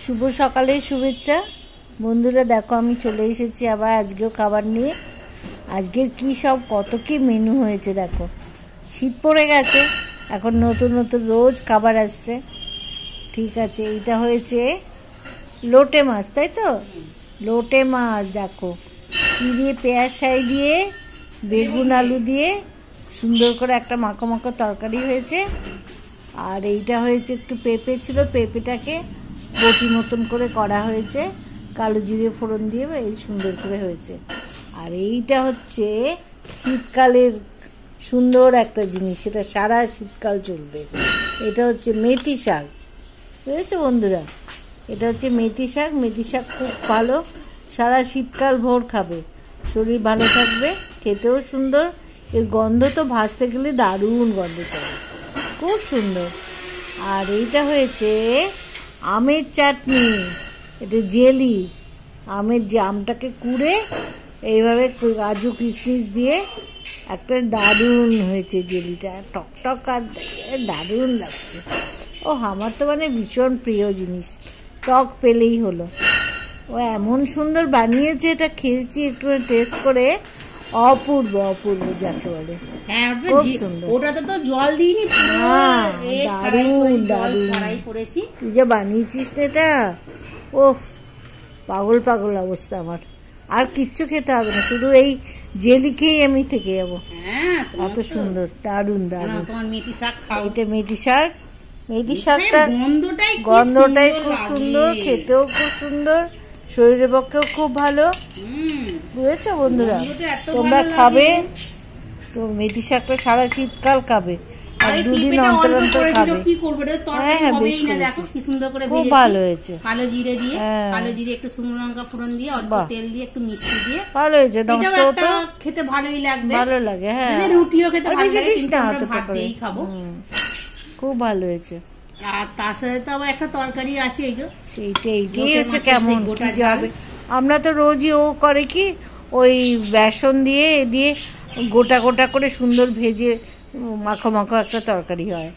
শুভ সকালের শুভেচ্ছা বন্ধুরা। দেখো আমি চলে এসেছি আবার আজকেও খাবার নিয়ে। আজকের কি সব কত কি মেনু হয়েছে দেখো। শীত পড়ে গেছে, এখন নতুন নতুন রোজ খাবার আসছে। ঠিক আছে, এইটা হয়েছে লোটে মাছ, তাই তো? লোটে মাছ দেখো কী দিয়ে, পেঁয়াজ শাই দিয়ে, বেগুন আলু দিয়ে সুন্দর করে একটা মাখো মাখো তরকারি হয়েছে। আর এইটা হয়েছে একটু পেঁপে ছিল, পেঁপেটাকে বটি মতন করে করা হয়েছে, কালো জিরে ফোড়ন দিয়ে এই সুন্দর করে হয়েছে। আর এইটা হচ্ছে শীতকালের সুন্দর একটা জিনিস, সেটা সারা শীতকাল চলবে। এটা হচ্ছে মেথি শাক, বুঝেছো বন্ধুরা? এটা হচ্ছে মেথি শাক। মেথি শাক খুব ভালো, সারা শীতকাল ভোর খাবে, শরীর ভালো থাকবে, খেতেও সুন্দর। এর গন্ধ তো ভাজতে গেলে দারুণ গন্ধ চলে, খুব সুন্দর। আর এইটা হয়েছে আমের চাটনি, এটা জেলি। আমের যে আমটাকে কুড়ে এইভাবে কাজু কিশমিশ দিয়ে একটা দারুণ হয়েছে জেলিটা, টকটক আর দারুণ লাগছে। ও আমার তো মানে ভীষণ প্রিয় জিনিস, টক পেলেই হলো। ও এমন সুন্দর বানিয়েছে, এটা খেয়েছি একটু টেস্ট করে, অপূর্ব অপূর্ব যাকে বলে, খুব সুন্দর। ওটাতে তো জল দিইনি, দারুণ দারুণ করেছি। তুই যা বানিয়েছিস না এটা, ও পাগল পাগল অবস্থা আমার। আর কিচ্ছু খেতে হবে না, শুধু এই জেলি খেয়েই আমি থেকে যাবো। এত সুন্দর, দারুণ দারুণ। মেথি শাক খাও, এটা মেথি শাক। মেথি শাকটা গন্ধটাই খুব সুন্দর, খেতেও খুব সুন্দর, শরীরের পক্ষেও খুব ভালো, বুঝেছো বন্ধুরা? তোমরা খাবে তো মেথি শাকটা সারা শীতকাল খাবে, আর দুদিন অন্তর অন্তর খাবে। হ্যাঁ হ্যাঁ, বেশ খুব ভালো হয়েছে। কালো জিরে দিয়ে, কালো জিরে একটু শুকনো লঙ্কা ফোড়ন দিয়ে, অল্প তেল দিয়ে, একটু মিষ্টি দিয়ে, ভালো হয়েছে। নষ্ট হতো, খেতে ভালোই লাগবে, ভালো লাগে। হ্যাঁ, রুটিও খেতে ভালো লাগে, কিন্তু ভাত দিয়েই খাবো, খুব ভালো হয়েছে। আর তার সাথে তো আবার একটা তরকারি আছে, এই যে এইটাই হচ্ছে কেমন কি যাবে। আমরা তো রোজই ও করে কি, ওই বেসন দিয়ে দিয়ে গোটা গোটা করে সুন্দর ভেজে মাখো মাখো একটা তরকারি হয়,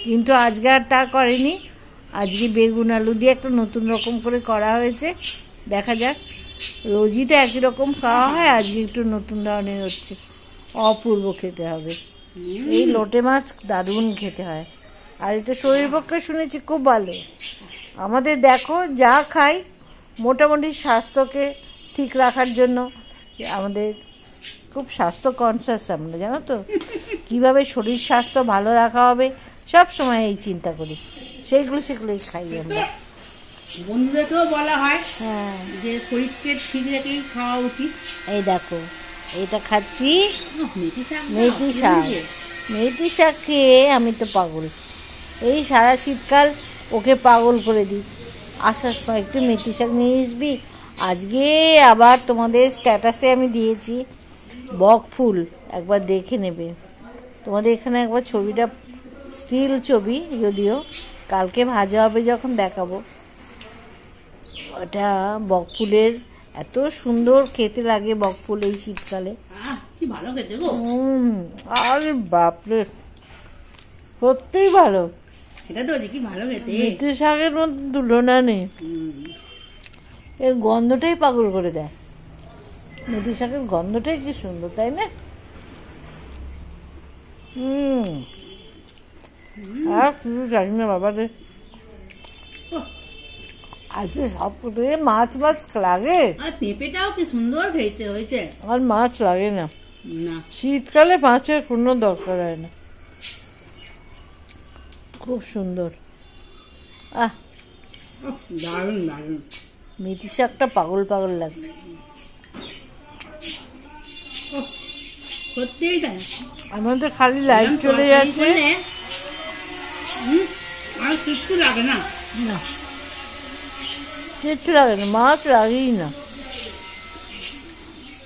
কিন্তু আজকে আর তা করেনি। আজকে বেগুন আলু দিয়ে একটা নতুন রকম করে করা হয়েছে, দেখা যাক। রোজই তো একই রকম খাওয়া হয়, আজকে একটু নতুন ধরনের হচ্ছে, অপূর্ব খেতে হবে। এই লোটে মাছ দারুণ খেতে হয়, আর এটা শরীর পক্ষে শুনেছি খুব ভালো। আমাদের দেখো যা খাই মোটামুটি স্বাস্থ্যকে ঠিক রাখার জন্য আমাদের খুব স্বাস্থ্য কনসাস আমরা, জানো তো? কীভাবে শরীর স্বাস্থ্য ভালো রাখা হবে সব সময় এই চিন্তা করি, সেগুলোই খাই আমরা। বন্ধুদেরকেও বলা হয় যে শরীরকে ঠিক রেখেই খাওয়া উচিত। এই দেখো এটা খাচ্ছি মেথি শাক। মেথি শাক খেয়ে আমি তো পাগল, এই সারা শীতকাল ওকে পাগল করে দিই। আসার সময় একটু মেথি শাক নিয়ে আসবি। আজকে আবার তোমাদের স্ট্যাটাসে আমি দিয়েছি বক ফুল, একবার দেখে নেবে। তোমাদের এখানে একবার ছবিটা স্টিল ছবি, যদিও কালকে ভাজা হবে যখন দেখাবো। ওটা বক ফুলের, এত সুন্দর খেতে লাগে বক ফুল এই শীতকালে, কি ভালো খেতে গো। আরে বাপরে, সত্যিই ভালো। সেটা তো কি ভালো খেতে, মেথি শাকের মতো তুলনা নেই। এর গন্ধটাই পাগল করে দেয়, মেথি শাকের গন্ধটাই কি সুন্দর, তাই না? আর কিছু জানি না বাবা রে, আজকে সব মাছ মাছ লাগে। আর পেঁপেটাও কি সুন্দর খেতে হয়েছে, আর মাছ লাগে না, শীতকালে মাছের কোনো দরকার হয় না, খুব সুন্দর। দারুণ দারুণ। মেথি শাকটা পাগল পাগল লাগছে, সত্যিই তাই। আমাদের খালি লাইট চলে যাচ্ছে, আর কিচ্ছু লাগে না, কিচ্ছু লাগে না, মাছ লাগেই না।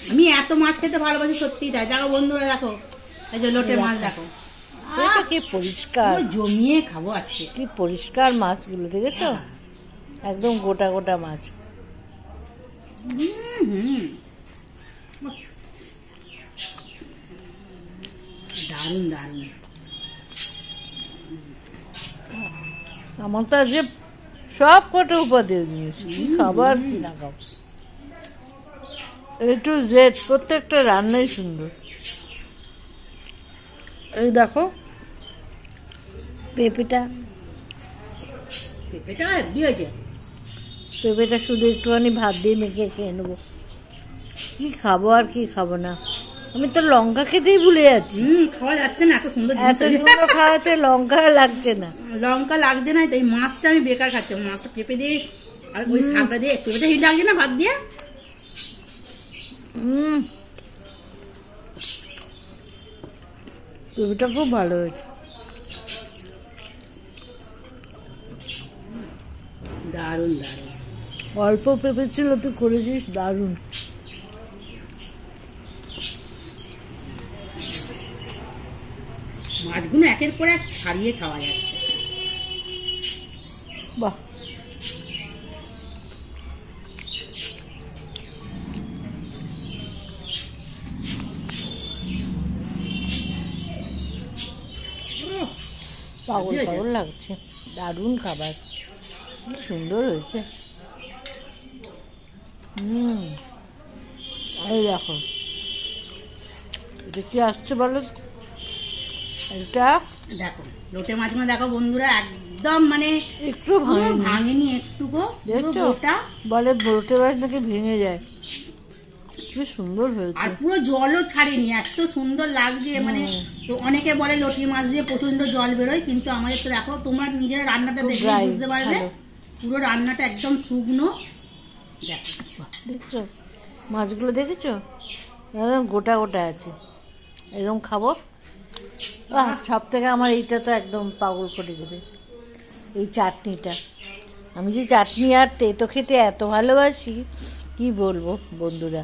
আমি এত মাছ খেতে ভালোবাসি, সত্যিই তাই। দেখো বন্ধুরা, দেখো এই যে লোটে মাছ, দেখো কি পরিষ্কার, জমিয়ে খাবো আজকে। কি পরিষ্কার মাছগুলো, দেখেছো? একদম গোটা গোটা মাছ। দারুণ দারুণ। আমার তো আজকে সব কটা উপাদেয় জিনিস, কি খাবার কি না খাও, A to Z প্রত্যেকটা রান্নাই সুন্দর। এই দেখো পেঁপেটা হেভি হয়েছে। পেঁপেটা শুধু একটুখানি ভাত দিয়ে মেখে খেয়ে নেবো। কি খাবো আর কি খাবো না, আমি তো লঙ্কা খেতেই ভুলে যাচ্ছি। খাওয়া যাচ্ছে না, এত সুন্দর এত সুন্দর খাওয়া হচ্ছে, লঙ্কা লাগছে না। লঙ্কা লাগছে না, তাই মাছটা আমি বেকার খাচ্ছি। মাছটা পেঁপে দিয়ে আর ওই শাকটা দিয়ে, পেঁপেটা হিট লাগছে না ভাত দিয়ে। পেঁপেটা খুব ভালো হয়েছে, দারুণ দারুণ। অল্প পেঁপে ছিল, তুই করেছিস দারুণ। মাছগুলো একের পর এক ছাড়িয়ে খাওয়া যাচ্ছে। বাহ, পাগল পাগল লাগছে, দারুণ খাবার, কি সুন্দর হয়েছে। এই দেখো এটা কি আসছে বলো, এটা দেখো লোটে মাছগুলো দেখো বন্ধুরা, একদম মানে একটু ভাঙেনি একটুকু, দেখছো বলে লোটে মাছ নাকি ভেঙে যায়, কি সুন্দর হয়েছে। আর পুরো জলও ছাড়েনি, এত সুন্দর লাগছে। মানে অনেকে বলে লটি মাছ দিয়ে প্রচন্ড জল বেরোয়, কিন্তু আমাদের তো দেখো, তোমরা নিজেরা রান্নাটা দেখে বুঝতে পারবে, পুরো রান্নাটা একদম শুকনো। দেখছো মাছগুলো, দেখেছো একদম গোটা গোটা আছে, এরকম খাবো। সব থেকে আমার এইটা তো একদম পাগল করে দেবে, এই চাটনিটা। আমি যে চাটনি আর তেতো খেতে এত ভালোবাসি, কি বলবো বন্ধুরা।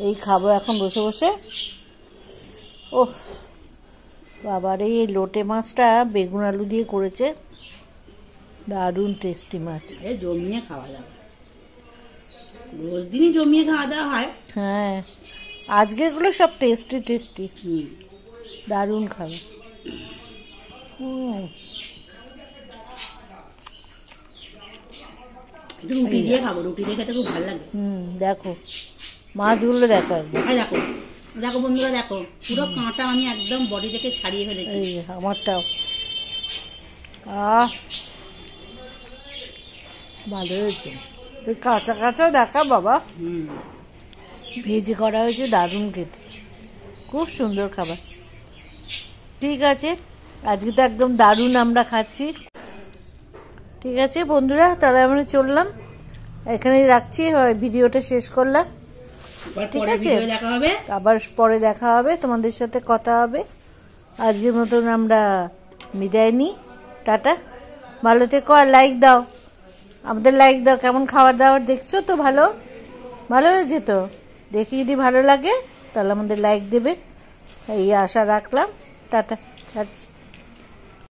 এই খাবো এখন বসে বসে। ও বাবার, এই লোটে মাছটা বেগুন আলু দিয়ে করেছে, দারুণ টেস্টি মাছ। জমিয়ে খাওয়া যাবে, রোজ দিনই জমিয়ে খাওয়া দাওয়া হয়। হ্যাঁ, আজকেরগুলো সব টেস্টি টেস্টি, দারুণ খাবে। রুটি দিয়ে খাবো, রুটি দিয়ে খেতে খুব ভালো লাগে। দেখো মাছগুলো দেখো একদম, দেখো দেখো বন্ধুরা, দেখো পুরো কাঁটা আমি একদম বডি থেকে ছাড়িয়ে ফেলেছি। এই আমারটাও ভালো হয়েছে, কাঁচা কাঁচা দেখা বাবা, ভেজে করা হয়েছে, দারুণ খেতে, খুব সুন্দর খাবার। ঠিক আছে, আজকে তো একদম দারুণ আমরা খাচ্ছি। ঠিক আছে বন্ধুরা, তাহলে আমরা চললাম, এখানেই রাখছি, ভিডিওটা শেষ করলাম। ঠিক আছে, আবার পরে দেখা হবে, তোমাদের সাথে কথা হবে। আজকের মতন আমরা বিদায় নিই, টাটা, ভালো থেকো, আর লাইক দাও, আমাদের লাইক দাও। কেমন খাবার দাবার দেখছো তো, ভালো ভালো হয়েছে তো, দেখি যদি ভালো লাগে তাহলে আমাদের লাইক দেবে, এই আশা রাখলাম। টাটা, ছাড়ছি।